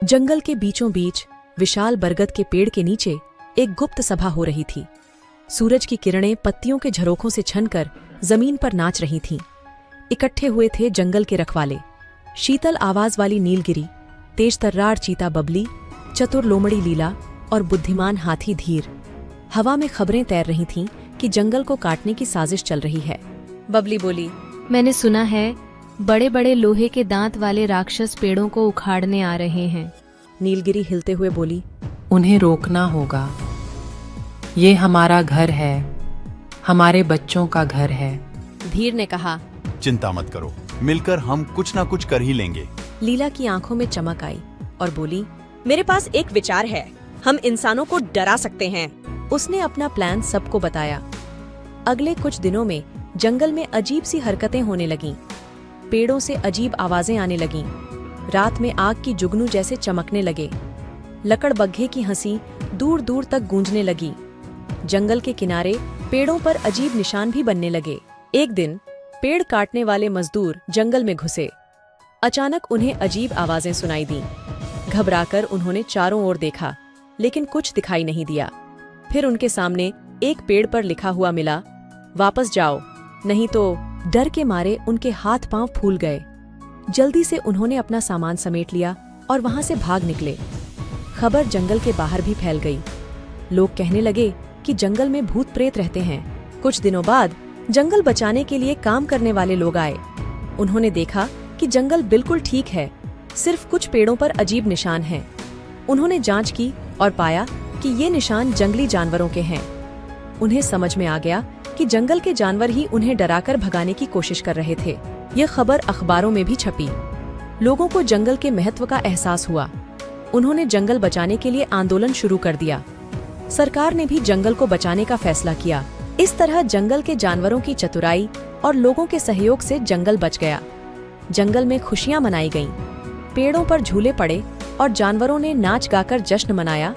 जंगल के बीचों बीच विशाल बरगद के पेड़ के नीचे एक गुप्त सभा हो रही थी। सूरज की किरणें पत्तियों के झरोखों से छनकर जमीन पर नाच रही थीं। इकट्ठे हुए थे जंगल के रखवाले, शीतल आवाज वाली नीलगिरी, तेज तर्रार चीता बबली, चतुर लोमड़ी लीला और बुद्धिमान हाथी धीर। हवा में खबरें तैर रही थीं कि जंगल को काटने की साजिश चल रही है। बबली बोली, मैंने सुना है बड़े बड़े लोहे के दांत वाले राक्षस पेड़ों को उखाड़ने आ रहे हैं। नीलगिरी हिलते हुए बोली, उन्हें रोकना होगा। ये हमारा घर है, हमारे बच्चों का घर है। धीर ने कहा, चिंता मत करो, मिलकर हम कुछ ना कुछ कर ही लेंगे। लीला की आंखों में चमक आई और बोली, मेरे पास एक विचार है, हम इंसानों को डरा सकते हैं। उसने अपना प्लान सबको बताया। अगले कुछ दिनों में जंगल में अजीब सी हरकतें होने लगीं। पेड़ों से अजीब आवाजें आने लगीं। रात में आग की जुगनू जैसे चमकने लगे। लकड़बग्घे की हंसी दूर दूर तक गूंजने लगी। जंगल के किनारे पेड़ों पर अजीब निशान भी बनने लगे। एक दिन पेड़ काटने वाले मजदूर जंगल में घुसे। अचानक उन्हें अजीब आवाजें सुनाई दीं। घबराकर उन्होंने चारों ओर देखा, लेकिन कुछ दिखाई नहीं दिया। फिर उनके सामने एक पेड़ पर लिखा हुआ मिला, वापस जाओ, नहीं तो। डर के मारे उनके हाथ पांव फूल गए। जल्दी से उन्होंने अपना सामान समेट लिया और वहां से भाग निकले। खबर जंगल के बाहर भी फैल गई। लोग कहने लगे कि जंगल में भूत प्रेत रहते हैं। कुछ दिनों बाद जंगल बचाने के लिए काम करने वाले लोग आए। उन्होंने देखा कि जंगल बिल्कुल ठीक है, सिर्फ कुछ पेड़ों पर अजीब निशान हैं। उन्होंने जांच की और पाया कि ये निशान जंगली जानवरों के हैं। उन्हें समझ में आ गया कि जंगल के जानवर ही उन्हें डराकर भगाने की कोशिश कर रहे थे। ये खबर अखबारों में भी छपी। लोगों को जंगल के महत्व का एहसास हुआ। उन्होंने जंगल बचाने के लिए आंदोलन शुरू कर दिया। सरकार ने भी जंगल को बचाने का फैसला किया। इस तरह जंगल के जानवरों की चतुराई और लोगों के सहयोग से जंगल बच गया। जंगल में खुशियां मनाई गईं। पेड़ों पर झूले पड़े और जानवरों ने नाच गाकर जश्न मनाया